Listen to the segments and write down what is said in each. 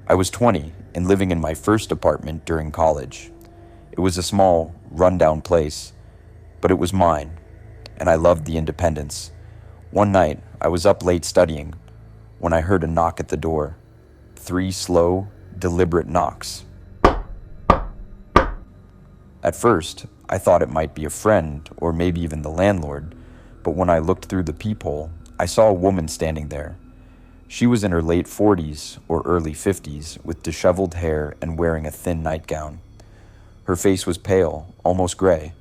I was 20 and living in my first apartment during college. It was a small, rundown place, but it was mine, and I loved the independence. One night, I was up late studying when I heard a knock at the door. 3 slow, deliberate knocks. At first, I thought it might be a friend or maybe even the landlord, but when I looked through the peephole, I saw a woman standing there. She was in her late 40s or early 50s with disheveled hair and wearing a thin nightgown. Her face was pale, almost gray,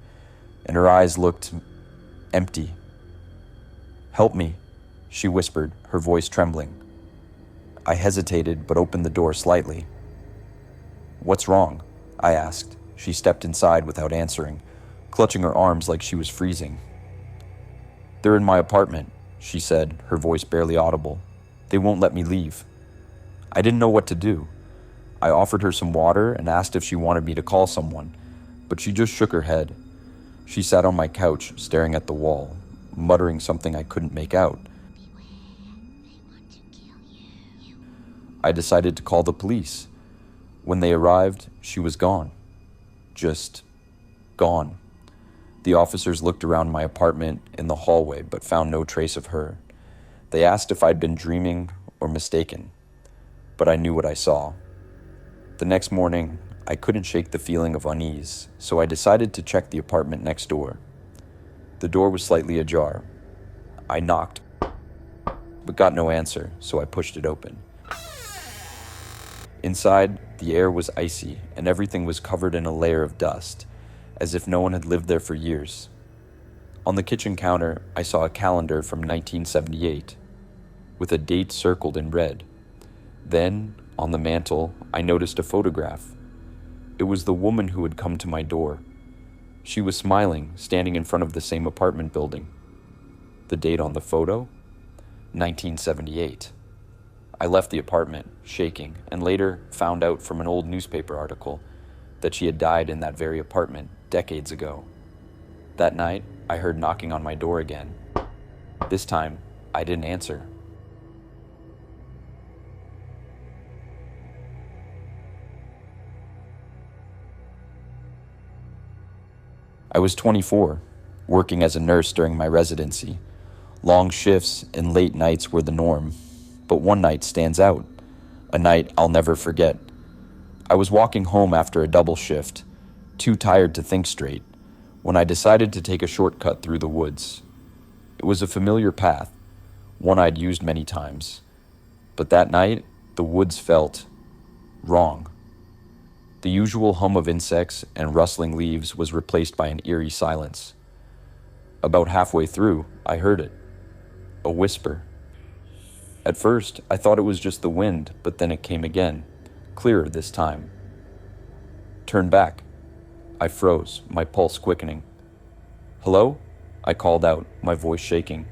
and her eyes looked empty. "Help me," she whispered, her voice trembling. I hesitated but opened the door slightly. "What's wrong?" I asked. She stepped inside without answering, clutching her arms like she was freezing. "They're in my apartment," she said, her voice barely audible. "They won't let me leave." I didn't know what to do. I offered her some water and asked if she wanted me to call someone, but she just shook her head. She sat on my couch, staring at the wall, muttering something I couldn't make out. I decided to call the police. When they arrived, she was gone. Just gone. The officers looked around my apartment in the hallway but found no trace of her. They asked if I'd been dreaming or mistaken, but I knew what I saw. The next morning, I couldn't shake the feeling of unease, so I decided to check the apartment next door. The door was slightly ajar. I knocked, but got no answer, so I pushed it open. Inside, the air was icy, and everything was covered in a layer of dust, as if no one had lived there for years. On the kitchen counter, I saw a calendar from 1978, with a date circled in red. Then, on the mantel, I noticed a photograph. It was the woman who had come to my door. She was smiling, standing in front of the same apartment building. The date on the photo? 1978. I left the apartment, shaking, and later found out from an old newspaper article that she had died in that very apartment decades ago. That night, I heard knocking on my door again. This time, I didn't answer. I was 24, working as a nurse during my residency. Long shifts and late nights were the norm, but one night stands out, a night I'll never forget. I was walking home after a double shift, too tired to think straight, when I decided to take a shortcut through the woods. It was a familiar path, one I'd used many times, but that night, the woods felt wrong. The usual hum of insects and rustling leaves was replaced by an eerie silence. About halfway through, I heard it. A whisper. At first, I thought it was just the wind, but then it came again, clearer this time. "Turn back." I froze, my pulse quickening. "Hello?" I called out, my voice shaking.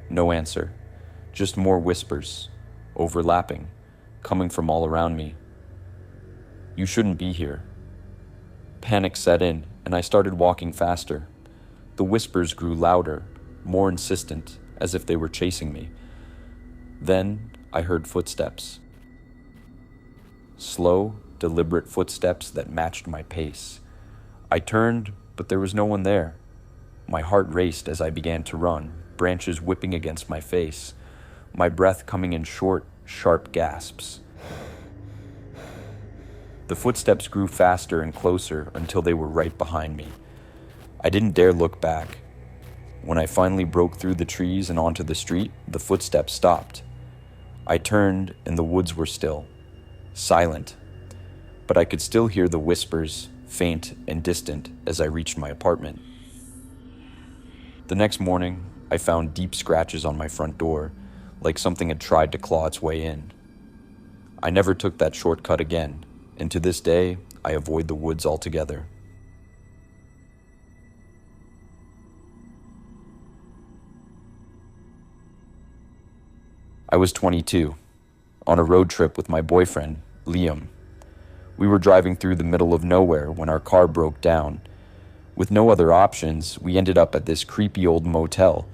No answer. Just more whispers, overlapping, coming from all around me. "You shouldn't be here." Panic set in, and I started walking faster. The whispers grew louder, more insistent, as if they were chasing me. Then I heard footsteps. Slow, deliberate footsteps that matched my pace. I turned, but there was no one there. My heart raced as I began to run, branches whipping against my face, my breath coming in short, sharp gasps. The footsteps grew faster and closer until they were right behind me. I didn't dare look back. When I finally broke through the trees and onto the street, the footsteps stopped. I turned, and the woods were still, silent, but I could still hear the whispers, faint and distant, as I reached my apartment. The next morning, I found deep scratches on my front door, like something had tried to claw its way in. I never took that shortcut again, and to this day, I avoid the woods altogether. I was 22, on a road trip with my boyfriend, Liam. We were driving through the middle of nowhere when our car broke down. With no other options, we ended up at this creepy old motel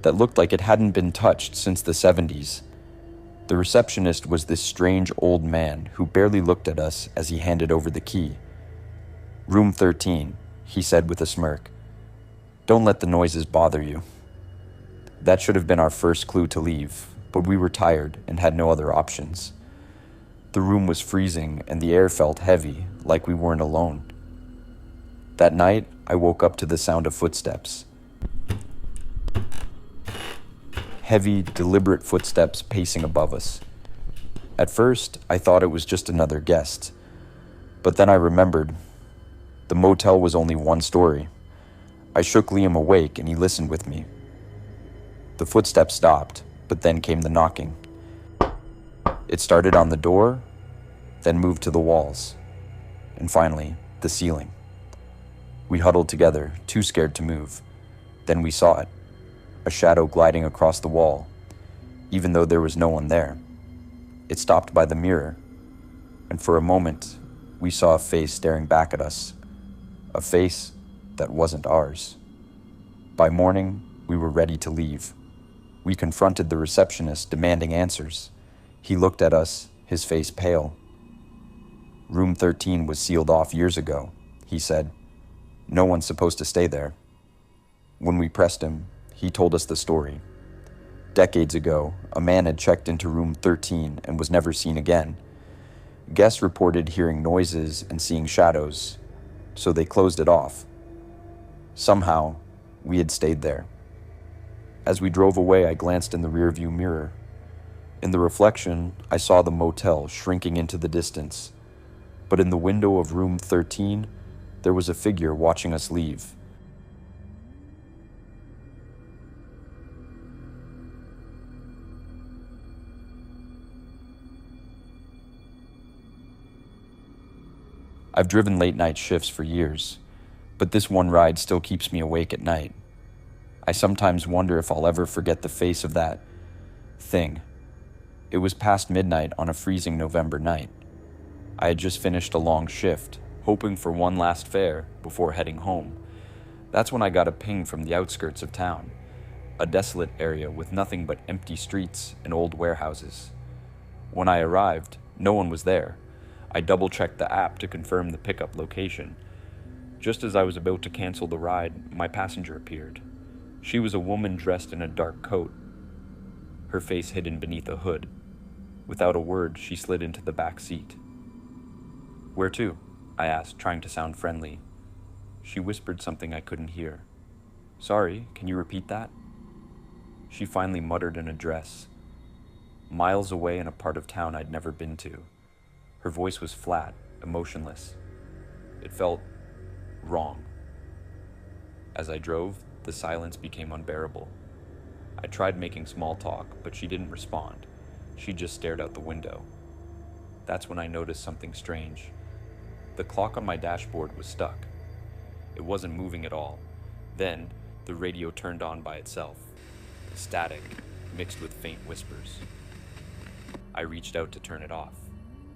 that looked like it hadn't been touched since the 70s. The receptionist was this strange old man who barely looked at us as he handed over the key. "Room 13, he said with a smirk. "Don't let the noises bother you." That should have been our first clue to leave, but we were tired and had no other options. The room was freezing and the air felt heavy, like we weren't alone. That night, I woke up to the sound of footsteps. Heavy, deliberate footsteps pacing above us. At first, I thought it was just another guest, but then I remembered. The motel was only one story. I shook Liam awake and he listened with me. The footsteps stopped, but then came the knocking. It started on the door, then moved to the walls, and finally, the ceiling. We huddled together, too scared to move. Then we saw it, a shadow gliding across the wall, even though there was no one there. It stopped by the mirror, and for a moment, we saw a face staring back at us, a face that wasn't ours. By morning, we were ready to leave. We confronted the receptionist, demanding answers. He looked at us, his face pale. "Room 13 was sealed off years ago," he said. "No one's supposed to stay there." When we pressed him, he told us the story. Decades ago, a man had checked into room 13 and was never seen again. Guests reported hearing noises and seeing shadows, so they closed it off. Somehow, we had stayed there. As we drove away, I glanced in the rearview mirror. In the reflection, I saw the motel shrinking into the distance. But in the window of room 13, there was a figure watching us leave. I've driven late-night shifts for years, but this one ride still keeps me awake at night. I sometimes wonder if I'll ever forget the face of that thing. It was past midnight on a freezing November night. I had just finished a long shift, hoping for one last fare before heading home. That's when I got a ping from the outskirts of town, a desolate area with nothing but empty streets and old warehouses. When I arrived, no one was there. I double-checked the app to confirm the pickup location. Just as I was about to cancel the ride, my passenger appeared. She was a woman dressed in a dark coat, her face hidden beneath a hood. Without a word, she slid into the back seat. "Where to?" I asked, trying to sound friendly. She whispered something I couldn't hear. "Sorry, can you repeat that?" She finally muttered an address, miles away in a part of town I'd never been to. Her voice was flat, emotionless. It felt wrong. As I drove, the silence became unbearable. I tried making small talk, but she didn't respond. She just stared out the window. That's when I noticed something strange. The clock on my dashboard was stuck. It wasn't moving at all. Then, the radio turned on by itself. Static, mixed with faint whispers. I reached out to turn it off,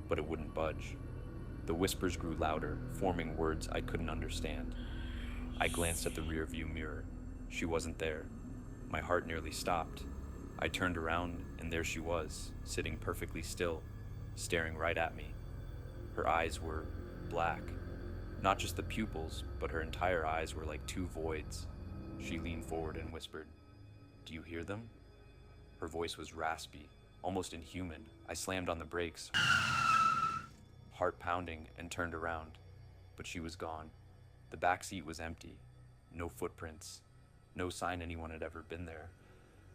but it wouldn't budge. The whispers grew louder, forming words I couldn't understand. I glanced at the rearview mirror. She wasn't there. My heart nearly stopped. I turned around, and there she was, sitting perfectly still, staring right at me. Her eyes were black. Not just the pupils, but her entire eyes were like two voids. She leaned forward and whispered, "Do you hear them?" Her voice was raspy, almost inhuman. I slammed on the brakes, heart pounding, and turned around. But she was gone. The back seat was empty. No footprints. No sign anyone had ever been there,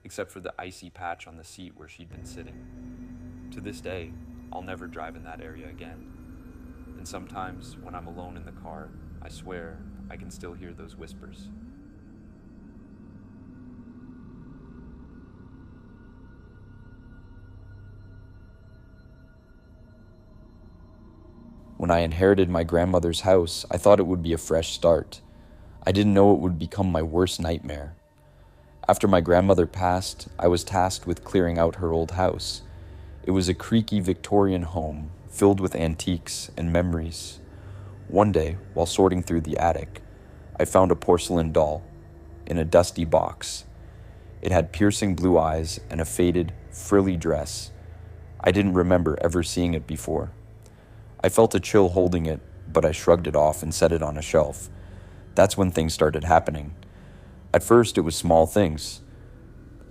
except for the icy patch on the seat where she'd been sitting. To this day, I'll never drive in that area again. And sometimes, when I'm alone in the car, I swear I can still hear those whispers. When I inherited my grandmother's house, I thought it would be a fresh start. I didn't know it would become my worst nightmare. After my grandmother passed, I was tasked with clearing out her old house. It was a creaky Victorian home, filled with antiques and memories. One day, while sorting through the attic, I found a porcelain doll in a dusty box. It had piercing blue eyes and a faded, frilly dress, I didn't remember ever seeing it before. I felt a chill holding it, but I shrugged it off and set it on a shelf. That's when things started happening. At first, it was small things.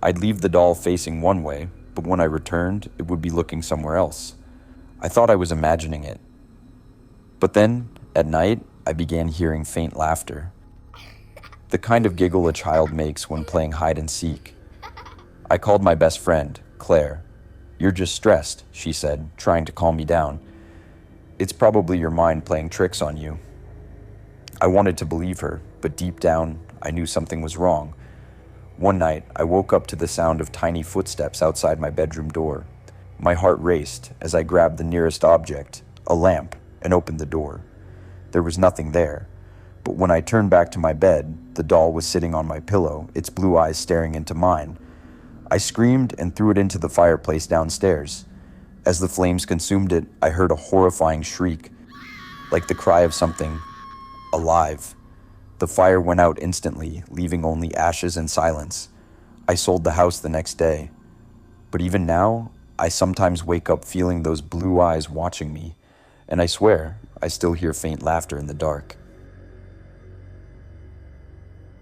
I'd leave the doll facing one way, but when I returned, it would be looking somewhere else. I thought I was imagining it. But then, at night, I began hearing faint laughter. The kind of giggle a child makes when playing hide and seek. I called my best friend, Claire. "You're just stressed," she said, trying to calm me down. "It's probably your mind playing tricks on you." I wanted to believe her, but deep down, I knew something was wrong. One night, I woke up to the sound of tiny footsteps outside my bedroom door. My heart raced as I grabbed the nearest object, a lamp, and opened the door. There was nothing there, but when I turned back to my bed, the doll was sitting on my pillow, its blue eyes staring into mine. I screamed and threw it into the fireplace downstairs. As the flames consumed it, I heard a horrifying shriek, like the cry of something alive. The fire went out instantly, leaving only ashes and silence. I sold the house the next day. But even now, I sometimes wake up feeling those blue eyes watching me, and I swear I still hear faint laughter in the dark.